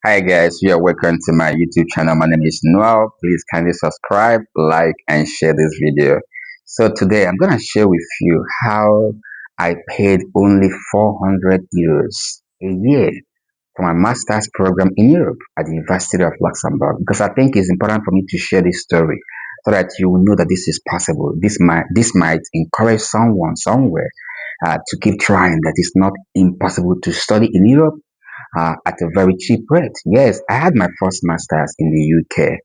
Hi guys, you are welcome to my YouTube channel. My name is Noel. Please kindly subscribe, like, and share this video. So today I'm gonna share with you how I paid only 400 euros a year for my master's program in Europe at the University of Luxembourg because I think it's important for me to share this story so that you will know that this is possible. This might encourage someone somewhere to keep trying. That it's not impossible to study in Europe at a very cheap rate. Yes, I had my first master's in the UK,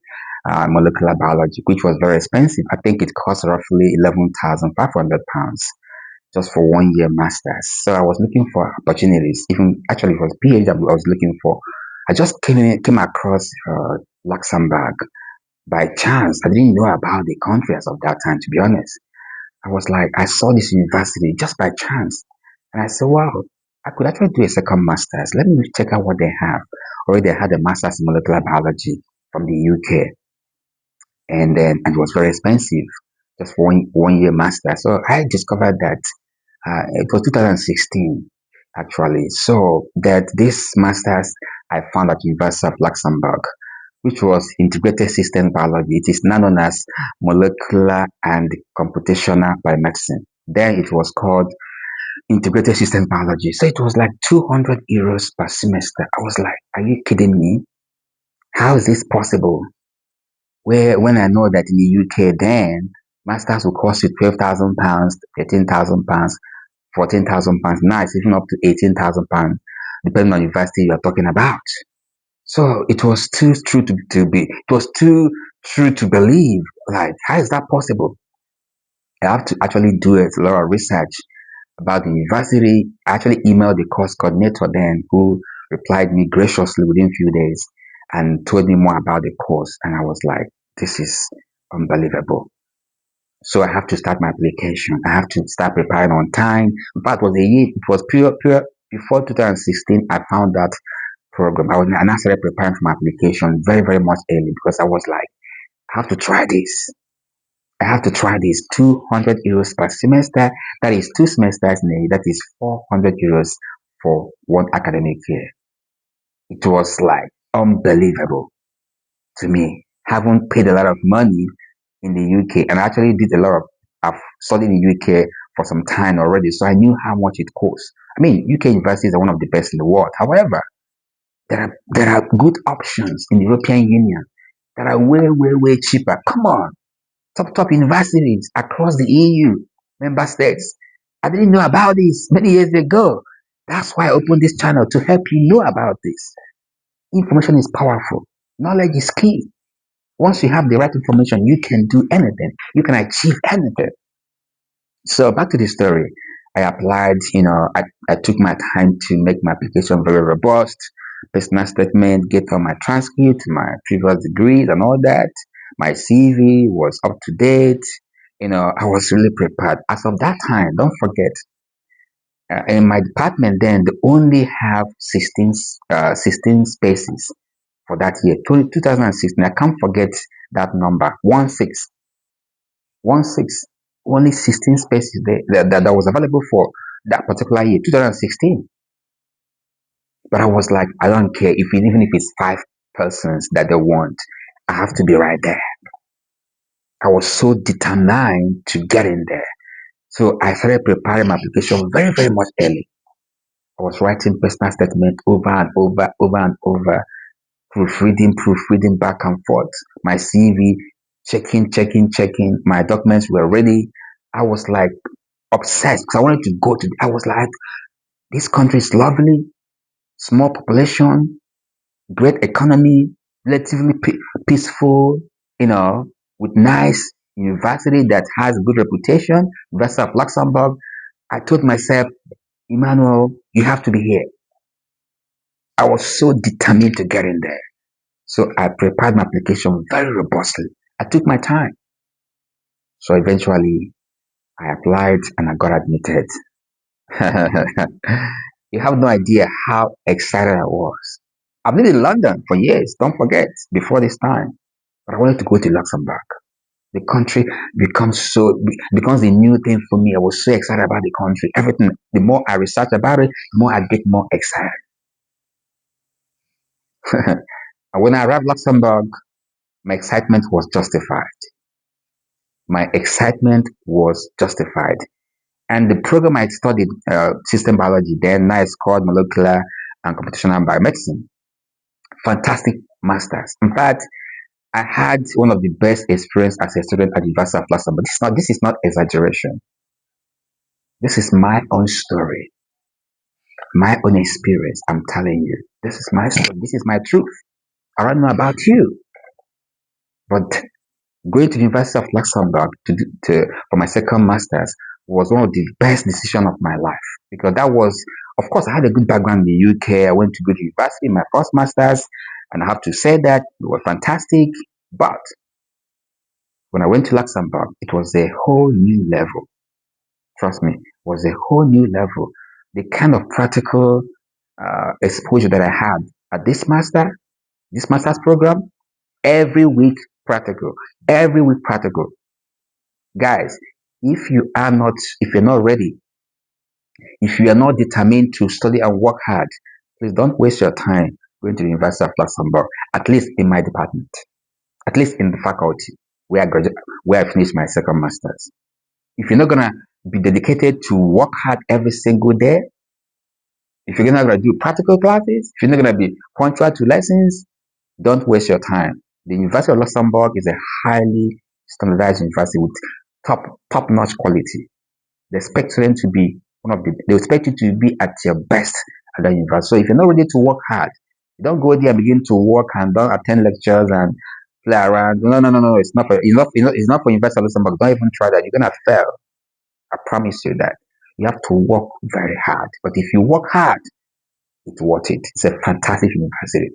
molecular biology, which was very expensive. I think it cost roughly £11,500 just for 1 year master's. So I was looking for opportunities. Even actually, it was PhD I was looking for. I just came across Luxembourg by chance. I didn't know about the country as of that time, to be honest. I was like, I saw this university just by chance. And I said, wow, I could actually do a second master's. Let me check out what they have. Already they had a master's in molecular biology from the UK. And it was very expensive, just for one year master. So I discovered that it was 2016 actually. So that this master's I found at University of Luxembourg, which was integrated system biology. It is now known as molecular and computational biomedicine. Then it was called integrated system biology. So it was like 200 euros per semester. I was like, are you kidding me? How is this possible? Where when I know that in the UK then masters will cost you £12,000, £13,000, £14,000. Now it's even up to £18,000, depending on the university you are talking about. So it was too true to be. It was too true to believe. Like, how is that possible? I have to actually do a lot of research about the university. I actually emailed the course coordinator then, who replied me graciously within a few days and told me more about the course. And I was like, this is unbelievable. So I have to start my application. I have to start preparing on time. In fact, it was a year. It was pure before 2016. I found that program. And I started preparing for my application very, very much early because I was like, I have to try this. I have to try this. 200 euros per semester. That is two semesters in a year. That is 400 euros for one academic year. It was like unbelievable to me. Haven't paid a lot of money in the UK, and I actually did a lot of. I've studied in the UK for some time already, so I knew how much it costs. I mean, UK universities are one of the best in the world. However, there are good options in the European Union that are way cheaper. Come on, top universities across the EU member states. I didn't know about this many years ago. That's why I opened this channel to help you know about this. Information is powerful. Knowledge is key. Once you have the right information, you can do anything. You can achieve anything. So back to the story. I applied, I took my time to make my application very robust, personal statement, get all my transcript, my previous degrees and all that. My CV was up to date. I was really prepared. As of that time, don't forget, in my department then, they only have 16 spaces for that year. 2016, I can't forget that number, 16. 16, only 16 spaces that was available for that particular year, 2016. But I was like, I don't care even if it's 5 persons that they want, I have to be right there. I was so determined to get in there. So I started preparing my application very, very much early. I was writing personal statement over and over and over, proofreading back and forth, my CV, checking. My documents were ready. I was like obsessed because I wanted to go to. I was like, this country is lovely, small population, great economy, relatively peaceful, with nice university that has good reputation, University of Luxembourg. I told myself, Emmanuel, you have to be here. I was so determined to get in there. So I prepared my application very robustly. I took my time. So eventually I applied and I got admitted. You have no idea how excited I was. I've lived in London for years, don't forget, before this time. But I wanted to go to Luxembourg. The country becomes a new thing for me. I was so excited about the country. Everything. The more I research about it, the more I get more excited. And when I arrived in Luxembourg, my excitement was justified. My excitement was justified. And the program I studied, system biology, then now it's called molecular and computational biomedicine. Fantastic masters. In fact, I had one of the best experience as a student at the University of Luxembourg. This is not exaggeration. This is my own story, my own experience. I'm telling you, this is my story. This is my truth. I don't know about you, but going to the University of Luxembourg for my second masters was one of the best decisions of my life because that was, of course, I had a good background in the UK. I went to good university, my first masters, and I have to say that it was fantastic. But when I went to Luxembourg, it was a whole new level. Trust me, it was a whole new level. The kind of practical exposure that I had at this master's program, every week practical, every week practical. Guys, if you're not ready, if you are not determined to study and work hard, please don't waste your time going to the University of Luxembourg, at least in my department, at least in the faculty where I finished my second master's. If you're not gonna be dedicated to work hard every single day, if you're not gonna do practical classes, if you're not gonna be punctual to lessons, don't waste your time. The University of Luxembourg is a highly standardized university with top-notch quality. They expect them to be they expect you to be at your best at that university. So if you're not ready to work hard, you don't go there and begin to work and don't attend lectures and play around. No, no, no, no. It's not for University of Luxembourg. Don't even try that. You're gonna fail. I promise you that. You have to work very hard. But if you work hard, it's worth it. It's a fantastic university.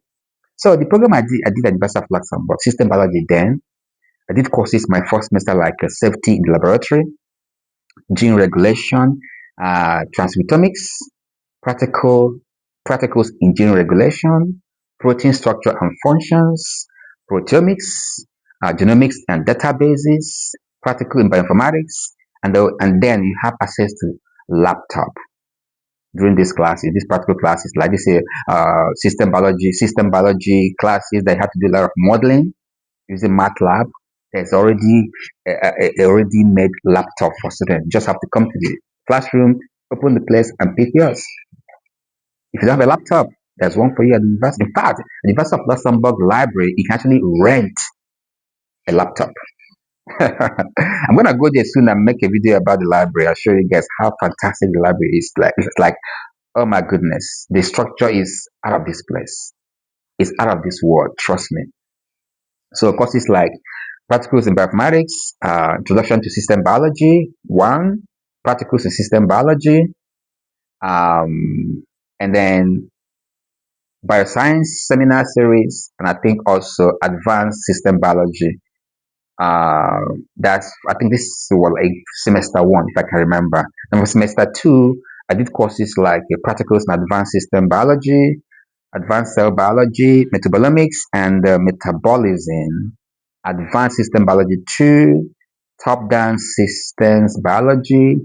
So the program I did at University of Luxembourg, system biology then. I did courses my first semester like safety in the laboratory, gene regulation, transcriptomics, practical practicals in gene regulation, protein structure and functions, proteomics, genomics and databases, practical in bioinformatics, and then you have access to laptop during these classes, these practical classes, like this system biology classes. They have to do a lot of modeling using MATLAB. There's already a already made laptop for students. You just have to come to the classroom, open the place, and pick yours. If you don't have a laptop, there's one for you at the university. In fact, the University of Luxembourg Library, you can actually rent a laptop. I'm gonna go there soon and make a video about the library. I'll show you guys how fantastic the library is. It's like, oh my goodness, the structure is out of this place. It's out of this world. Trust me. So courses like practicals in bioinformatics, introduction to system biology, one, practicals in system biology, and then bioscience seminar series, and I think also advanced system biology. That's I think this was like semester one, if I can remember. And for semester two, I did courses like practicals in advanced system biology, advanced cell biology, metabolomics, and metabolism, advanced system biology 2, top-down systems biology,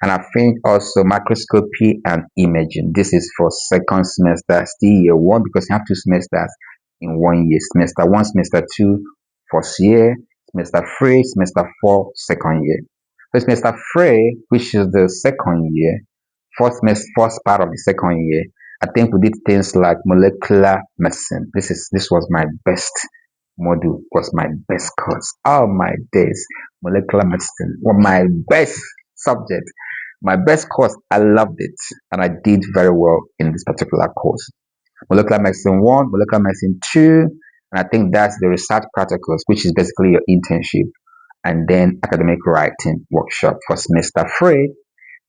and I think also microscopy and imaging. This is for second semester, still year one, because you have two semesters in 1 year. Semester one, semester two, first year, semester three, semester four, second year. So semester three, which is the second year, first part of the second year, I think we did things like molecular medicine. This was my best module, was my best course. Oh my days, molecular medicine was my best subject, my best course. I loved it, and I did very well in this particular course. Molecular medicine 1, molecular medicine 2, and I think that's the research practicals, which is basically your internship, and then academic writing workshop for semester 3.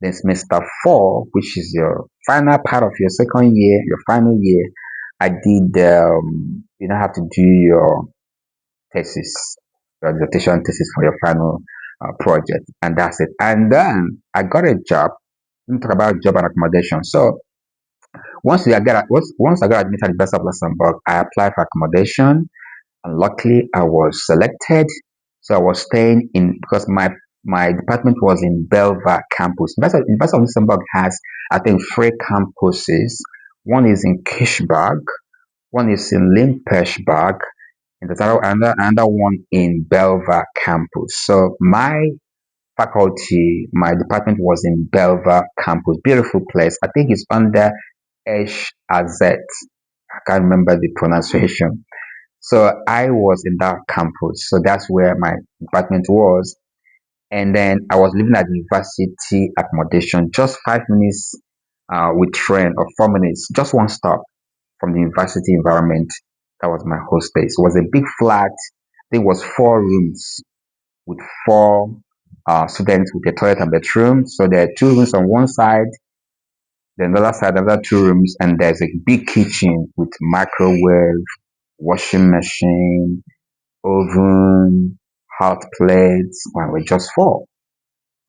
Then semester 4, which is your final part of your second year, your final year, I did, you don't have to do your thesis, your dissertation thesis for your final project, and that's it. And then I got a job. Let me talk about job and accommodation. So once I got admitted at the University of Luxembourg, I applied for accommodation, and luckily I was selected. So I was staying in because my department was in Belva campus. University of Luxembourg has, I think, three campuses. One is in Kirchberg, One is in Limpersburg, and another one in Belva campus. So my department was in Belva campus. Beautiful place. I think it's under Esh Azet. I can't remember the pronunciation. So I was in that campus. So that's where my department was. And then I was living at the university accommodation, just 5 minutes with train, or 4 minutes, just one stop from the university environment. That was my hostel. It was a big flat. There was 4 rooms with four students with a toilet and bedroom. So there are 2 rooms on one side, then the other side, another 2 rooms, and there's a big kitchen with microwave, washing machine, oven, hot plates. Well, we're just four.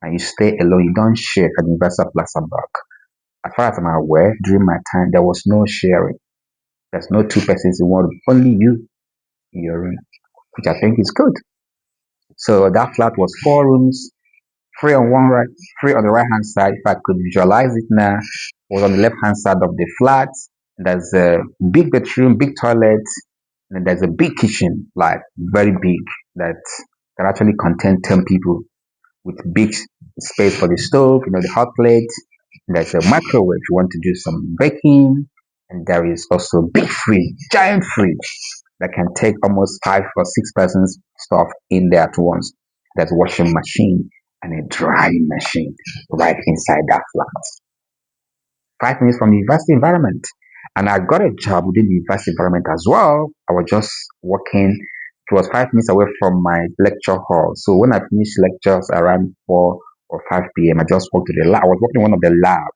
And you stay alone. You don't share at the University of Luxembourg. As far as I'm aware, during my time, there was no sharing. There's no two persons in one room, only you in your room, which I think is good. So that flat was 4 rooms, three on one right, three on the right hand side. If I could visualize it now, it was on the left hand side of the flat. There's a big bedroom, big toilet, and there's a big kitchen, like very big, that can actually contain 10 people, with big space for the stove, the hot plate. There's a microwave if you want to do some baking, and there is also big fridge, giant fridge that can take almost 5 or 6 persons stuff in there at once. There's a washing machine and a drying machine right inside that flat. 5 minutes from the university environment. And I got a job within the university environment as well. I was just working. It was 5 minutes away from my lecture hall. So when I finished lectures around 4 or 5 p.m., I just walked to the lab. I was working in one of the labs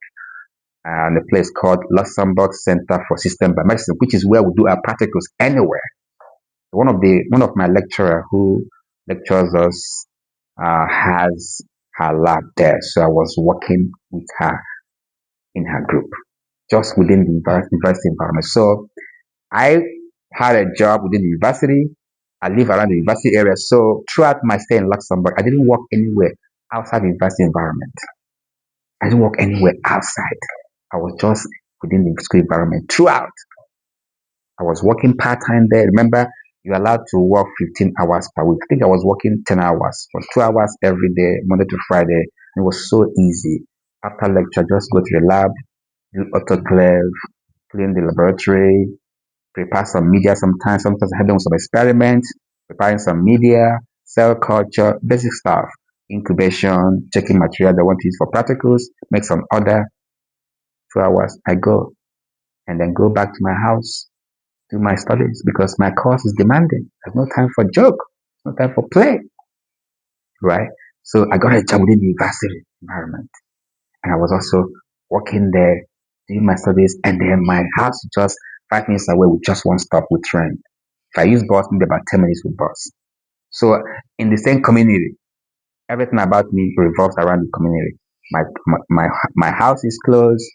and a place called Luxembourg Center for System Biomedicine, which is where we do our practicals anywhere. One of my lecturer who lectures us has her lab there. So I was working with her in her group, just within the university environment. So I had a job within the university. I live around the university area. So throughout my stay in Luxembourg, I didn't work anywhere outside the university environment. I didn't work anywhere outside. I was just within the school environment throughout. I was working part-time there. Remember, you're allowed to work 15 hours per week. I think I was working 10 hours for 2 hours every day, Monday to Friday. It was so easy. After lecture, just go to the lab, do autoclave, clean the laboratory, prepare some media sometimes I help them with some experiments, preparing some media, cell culture, basic stuff, incubation, checking material they want to use for practicals, make some order, 2 hours, I go, and then go back to my house, do my studies, because my course is demanding. There's no time for joke, no time for play, right? So I got a job within the university environment, and I was also working there, doing my studies, and then my house is just 5 minutes away with just one stop with train. If I use bus, maybe about 10 minutes with bus. So in the same community, everything about me revolves around the community. My house is close,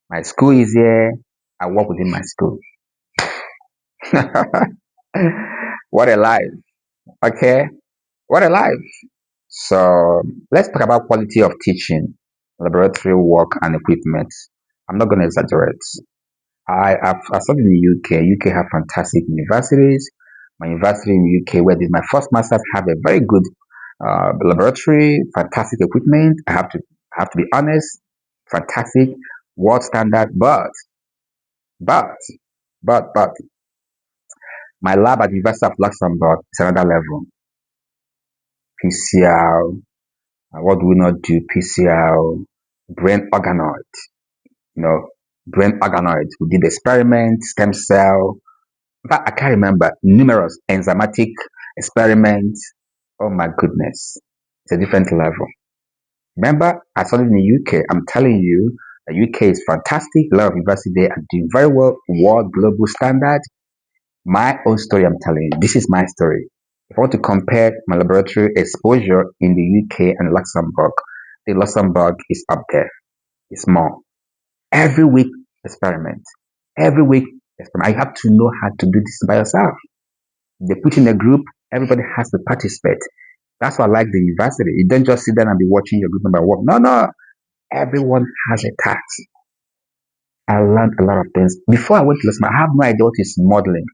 my school is here, I work within my school. What a life. Okay. What a life. So let's talk about quality of teaching, laboratory work and equipment. I'm not gonna exaggerate. I studied in the UK. UK have fantastic universities. My university in the UK, where I did my first master's, have a very good laboratory, fantastic equipment. I have to be honest, fantastic, world standard. But, but, my lab at the University of Luxembourg is another level. PCR, what do we not do? PCR, brain organoid, you know, brain organoid. We did experiments, stem cell. In fact, I can't remember numerous enzymatic experiments. Oh my goodness, it's a different level. Remember, I studied in the UK. I'm telling you, the UK is fantastic. A lot of universities there are doing very well, world global standard. My own story, I'm telling you, this is my story. If I want to compare my laboratory exposure in the UK and Luxembourg, the Luxembourg is up there. It's more. Every week experiment. Every week experiment. I have to know how to do this by yourself. They put in a group, everybody has to participate. That's why I like the university. You don't just sit down and be watching your group member work. No, no. Everyone has a task. I learned a lot of things. Before I went to Luxembourg, I have no idea what is modeling.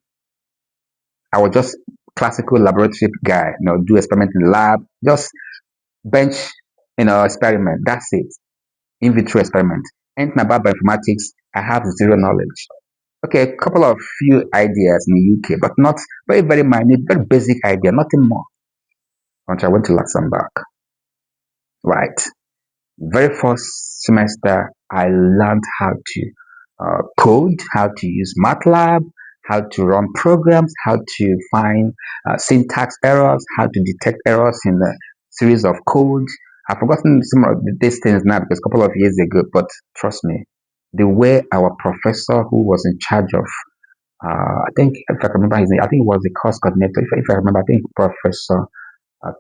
I was just classical laboratory guy, do experiment in the lab, just bench, experiment. That's it. In vitro experiment. Anything about bioinformatics, I have zero knowledge. Okay, a couple of few ideas in the UK, but not very, very minute, very basic idea, nothing more. Until I went to Luxembourg. Right. Very first semester, I learned how to code, how to use MATLAB, how to run programs, how to find syntax errors, how to detect errors in a series of code. I've forgotten some of these things now because a couple of years ago, but trust me, the way our professor who was in charge of, I think, if I remember his name, I think it was the course coordinator, if I remember, I think Professor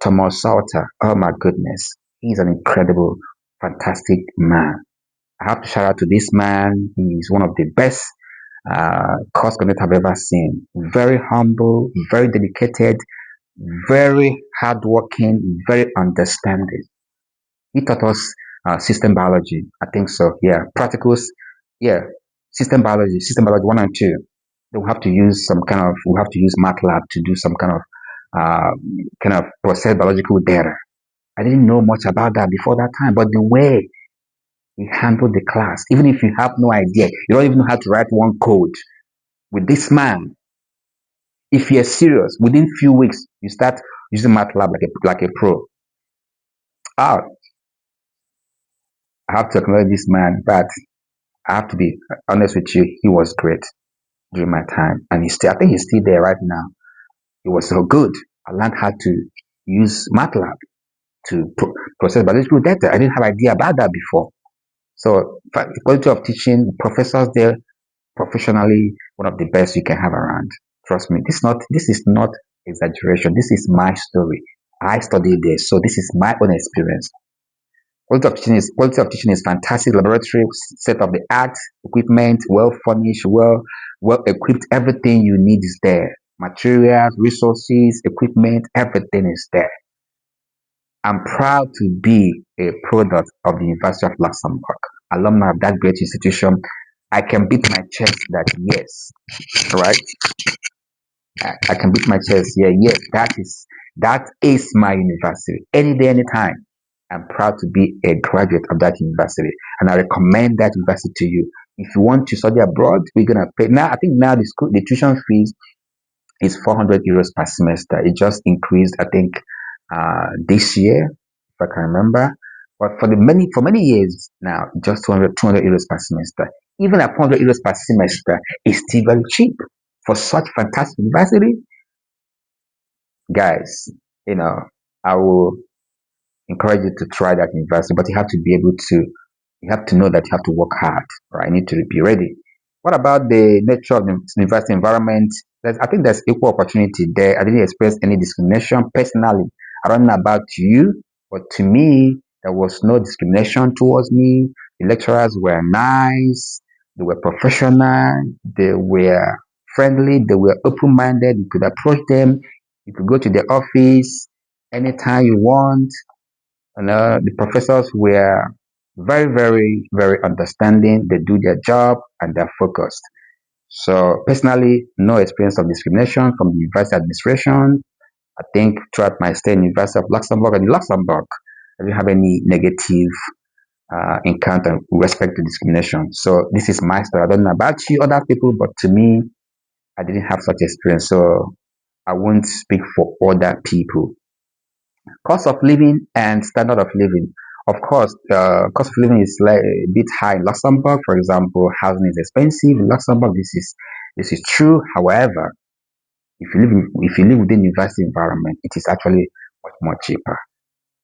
Thomas Salter. Oh my goodness, he's an incredible, fantastic man. I have to shout out to this man. He's one of the best course coordinator I've ever seen. Very humble, very dedicated, very hardworking, very understanding. He taught us system biology. I think so. Yeah, practicals. Yeah, system biology one and two. They will have to use some kind of. We have to use MATLAB to do some uh, kind of process biological data. I didn't know much about that before that time, but the way he handled the class, even if you have no idea, you don't even know how to write one code. With this man, if you're serious, within few weeks you start using MATLAB like a pro. Ah, I have to acknowledge this man, but I have to be honest with you, he was great during my time, and I think he's still there right now. He was so good. I learned how to use MATLAB to process biological data. I didn't have idea about that before. So, the quality of teaching, professors there professionally, one of the best you can have around. Trust me, this is not exaggeration. This is my story. I studied there, so this is my own experience. Quality of teaching is fantastic. Laboratory set of the art, equipment, well furnished, well equipped. Everything you need is there. Materials, resources, equipment, everything is there. I'm proud to be a product of the University of Luxembourg, alumni of that great institution. I can beat my chest that yes, right? I can beat my chest. Yeah, yes, that is my university. Any day, anytime. I'm proud to be a graduate of that university, and I recommend that university to you. If you want to study abroad, we're gonna pay now. I think now the tuition fees is 400 euros per semester. It just increased, I think, this year, if I can remember. But for many years now, just 200 euros per semester. Even at 400 euros per semester is still very cheap for such fantastic university, guys. You know, I will encourage you to try that university, but you have to know that you have to work hard, right? You need to be ready. What about the nature of the university environment? I think there's equal opportunity there. I didn't experience any discrimination personally. I don't know about you, but to me, there was no discrimination towards me. The lecturers were nice, they were professional, they were friendly, they were open minded. You could approach them, you could go to their office anytime you want. The professors were very, very, very understanding. They do their job and they're focused. So personally, no experience of discrimination from the university administration. I think throughout my stay in the University of Luxembourg and in Luxembourg, I didn't have any negative encounter with respect to discrimination. So this is my story. I don't know about you, other people, but to me, I didn't have such experience. So I won't speak for other people. Cost of living and standard of living. Of course, cost of living is like a bit high in Luxembourg. For example, housing is expensive in Luxembourg. This is true. However, if you live within university environment, it is actually much more cheaper.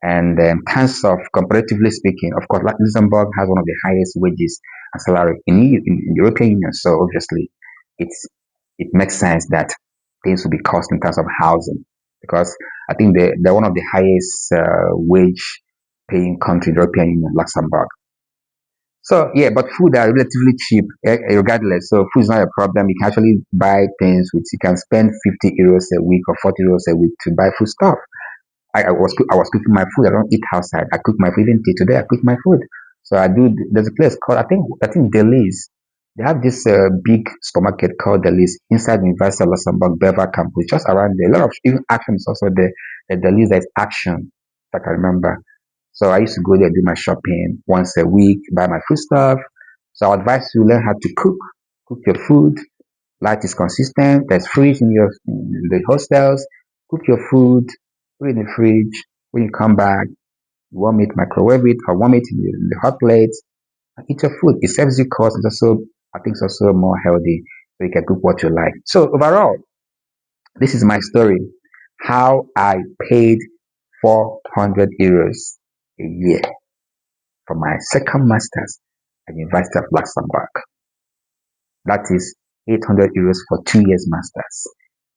And in terms of comparatively speaking, of course, Luxembourg has one of the highest wages and salary in the European Union. So obviously, it's it makes sense that things will be cost in terms of housing because I think they're one of the highest wage paying country in the European Union, Luxembourg. So yeah, but food are relatively cheap regardless. So food is not a problem. You can actually buy things which you can spend 50 euros a week or 40 euros a week to buy food stuff. I was cooking my food. I don't eat outside. I cook my food. Even today, I cook my food. So I do. There's a place called I think Deli's. They have this big supermarket called the List inside the University of Luxembourg, Bever campus, just around there. A lot of even action is also there. The List, there's action, if I can remember. So I used to go there, do my shopping once a week, buy my food stuff. So I advise you learn how to cook your food. Light is consistent. There's fridge in the hostels. Cook your food, put it in the fridge. When you come back, warm it, microwave it, or warm it in the hot plate. And eat your food. It saves you cost. It's also, I think, it's also more healthy. So you can cook what you like. So overall, this is my story. How I paid 400 euros a year for my second master's at the University of Luxembourg. That is 800 euros for 2 years masters.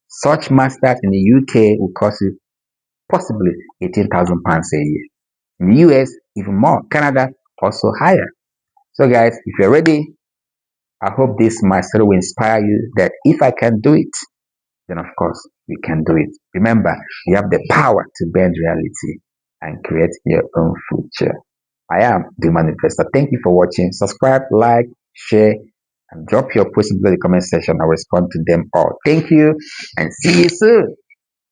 Such masters in the UK will cost you possibly £18,000 a year. In the US, even more. Canada, also higher. So guys, if you're ready, I hope this my story will inspire you that if I can do it, then of course you can do it. Remember, you have the power to bend reality and create your own future. I am the manifestor. Thank you for watching. Subscribe, like, share, and drop your posts in the comment section. I'll respond to them all. Thank you and see you soon.